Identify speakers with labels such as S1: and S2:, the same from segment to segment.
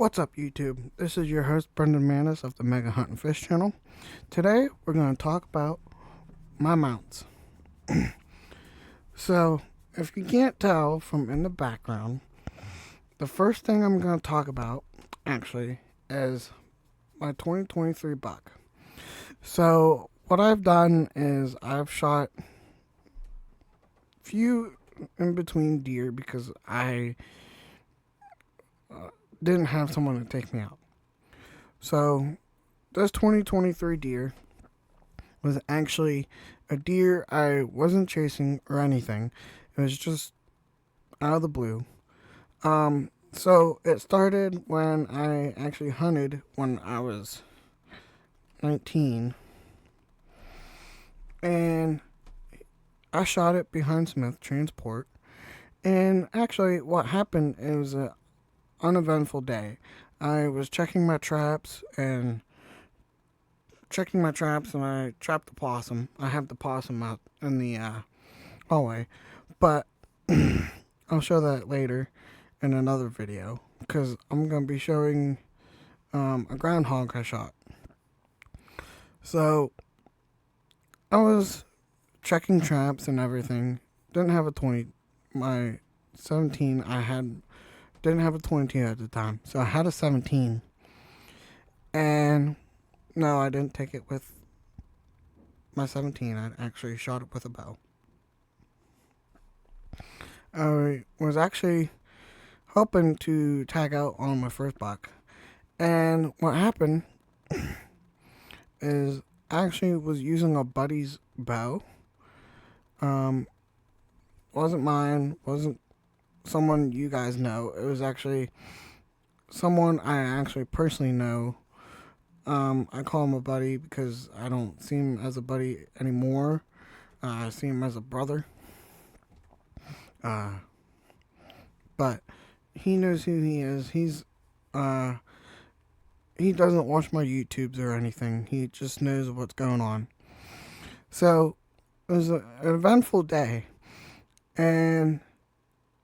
S1: What's up, YouTube? This is your host, Brendan Manis of the Mega Hunt and Fish channel. Today, we're going to talk about my mounts. So, if you can't tell from in the background, the first thing I'm going to talk about, actually, is my 2023 buck. So, what I've done is I've shot few in between deer because I didn't have someone to take me out. So, this 2023 deer was actually a deer I wasn't chasing or anything. It was just out of the blue. So it started when I actually hunted when I was 19. And I shot it behind Smith Transport. And actually what happened is an uneventful day. I was checking my traps and I trapped the possum. I have the possum out in the hallway, but I'll show that later in another video because I'm going to be showing a groundhog I shot. So I was checking traps and everything. Didn't have a 20. My 17 didn't have a 22 at the time, so I had a 17. And no, I didn't take it with my 17. I actually shot it with a bow. I was actually hoping to tag out on my first buck. And what happened is I actually was using a buddy's bow. Wasn't mine, wasn't someone you guys know. It was actually someone I actually personally know. I call him a buddy because I don't see him as a buddy anymore. I see him as a brother. But he knows who he is. He doesn't watch my YouTubes or anything. He just knows what's going on. So it was an eventful day, and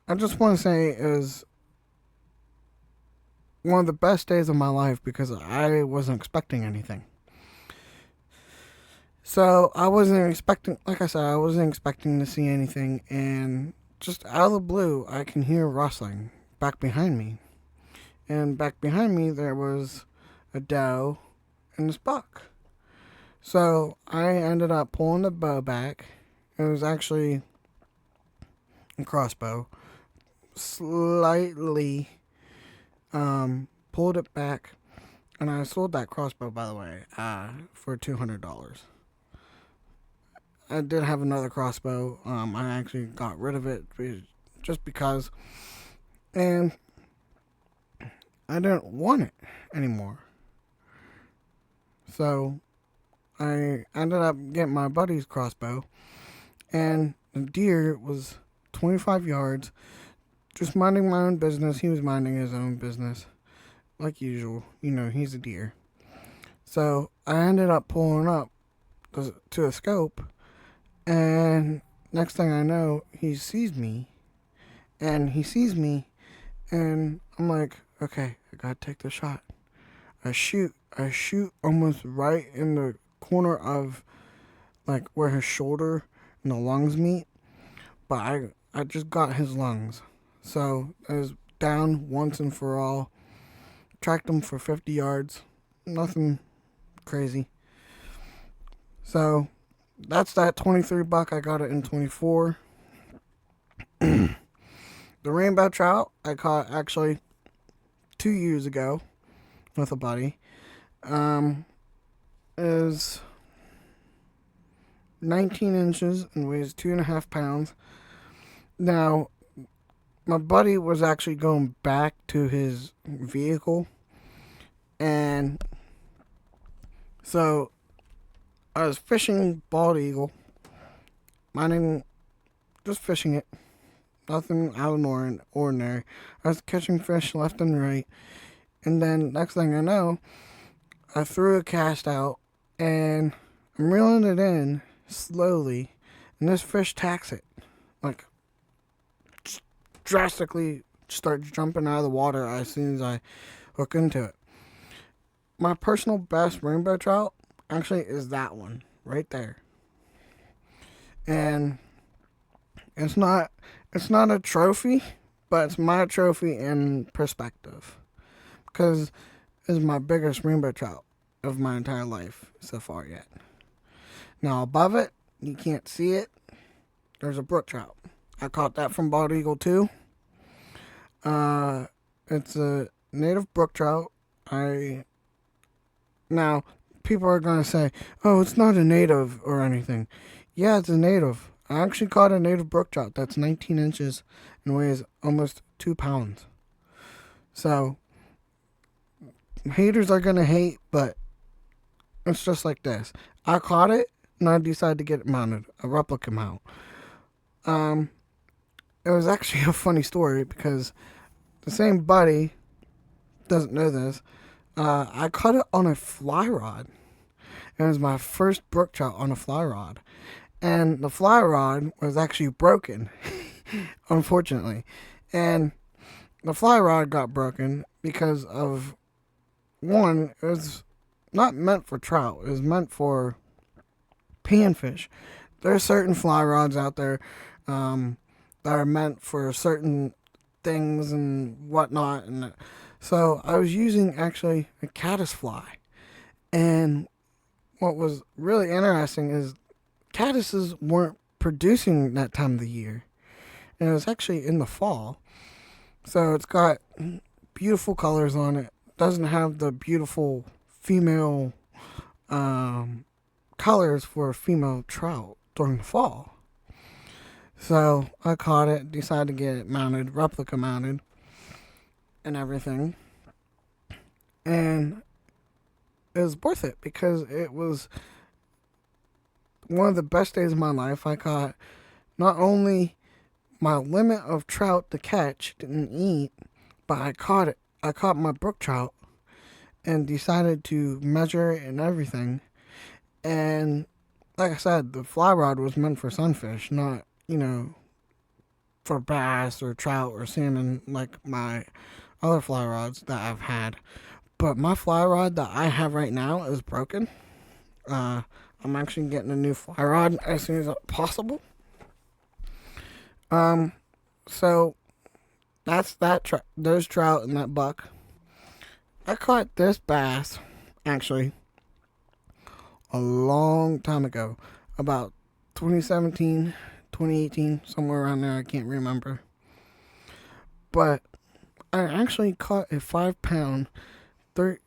S1: I just want to say it was one of the best days of my life because I wasn't expecting anything. So I wasn't expecting, like I said, I wasn't expecting to see anything, and just out of the blue, I can hear rustling back behind me. And back behind me, there was a doe and this buck. So I ended up pulling the bow back. It was actually a crossbow. Slightly pulled it back, and I sold that crossbow, by the way, for $200. I did have another crossbow. I actually got rid of it just because, and I didn't want it anymore. So I ended up getting my buddy's crossbow, and the deer was 25 yards, just minding my own business. He was minding his own business, like usual. You know, he's a deer. So I ended up pulling up to a scope, and next thing I know, he sees me, and and I'm like, okay, I gotta take the shot. I shoot almost right in the corner of, like, where his shoulder and the lungs meet, but I just got his lungs. So I was down once and for all. Tracked him for 50 yards. Nothing crazy. So that's that 23 buck. I got it in 24. The rainbow trout I caught actually 2 years ago with a buddy. Is 19 inches and weighs 2.5 pounds. Now, my buddy was actually going back to his vehicle, and so I was fishing bald eagle, just fishing it, nothing out of the ordinary. I was catching fish left and right, and then next thing I know, I threw a cast out, and I'm reeling it in slowly, and this fish tacks it, like, drastically starts jumping out of the water as soon as I hook into it. My personal best rainbow trout actually is that one right there. And it's not a trophy, but it's my trophy in perspective because it's my biggest rainbow trout of my entire life so far yet. Now above it, you can't see it. There's a brook trout. I caught that from bald eagle too. It's a native brook trout. Now people are gonna say, "Oh, it's not a native or anything." Yeah, it's a native. I actually caught a native brook trout that's 19 inches and weighs almost 2 pounds. So haters are gonna hate, but it's just like this. I caught it and I decided to get it mounted, a replica mount. It was actually a funny story because the same buddy doesn't know this. I caught it on a fly rod. It was my first brook trout on a fly rod, and the fly rod was actually broken, unfortunately. And the fly rod got broken because of one. It was not meant for trout. It was meant for panfish. There are certain fly rods out there that are meant for certain things and whatnot. And so I was using actually a caddis fly. And what was really interesting is caddises weren't producing that time of the year. And it was actually in the fall. So it's got beautiful colors on it. Doesn't have the beautiful female colors for a female trout during the fall. So I caught it, decided to get it mounted, replica mounted, and everything. And it was worth it because it was one of the best days of my life. I caught not only my limit of trout to catch, didn't eat, but I caught it. I caught my brook trout and decided to measure it and everything. And like I said, the fly rod was meant for sunfish, not, for bass or trout or salmon like my other fly rods that I've had. But my fly rod that I have right now is broken. I'm actually getting a new fly rod as soon as possible. So that's those trout and that buck. I caught this bass actually a long time ago, about 2017, 2018, somewhere around there. I can't remember. But I actually caught a 5 pound, 5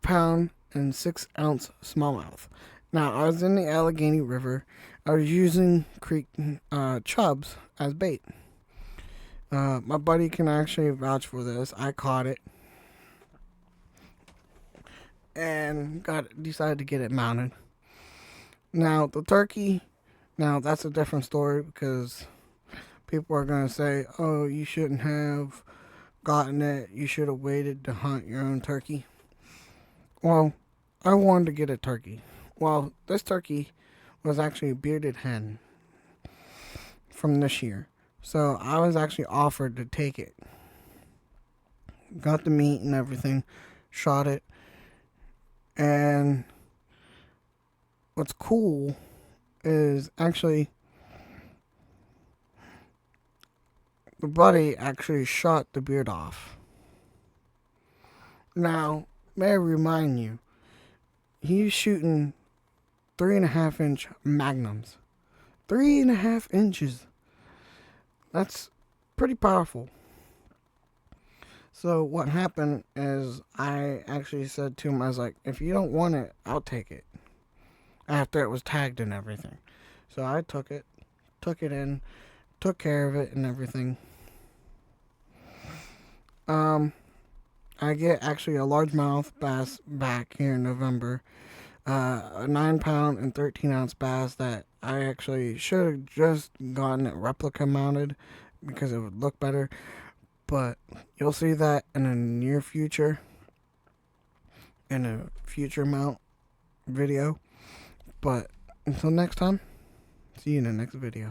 S1: pound and 6 ounce smallmouth. Now I was in the Allegheny River. I was using creek chubs as bait. My buddy can actually vouch for this. I caught it and decided to get it mounted. Now the turkey, that's a different story because people are gonna say, "Oh, you shouldn't have gotten it. You should have waited to hunt your own turkey." Well, I wanted to get a turkey. Well, this turkey was actually a bearded hen from this year. So I was actually offered to take it. Got the meat and everything, shot it. And what's cool is actually the buddy actually shot the beard off. Now, may I remind you, he's shooting 3.5-inch magnums. 3.5 inches. That's pretty powerful. So what happened is I actually said to him, I was like, "If you don't want it, I'll take it." After it was tagged and everything. So I took it in, took care of it and everything. I get actually a largemouth bass back here in November. A 9 pound and 13 ounce bass that I actually should have just gotten it replica mounted because it would look better. But you'll see that in a near future, in a future mount video. But until next time, see you in the next video.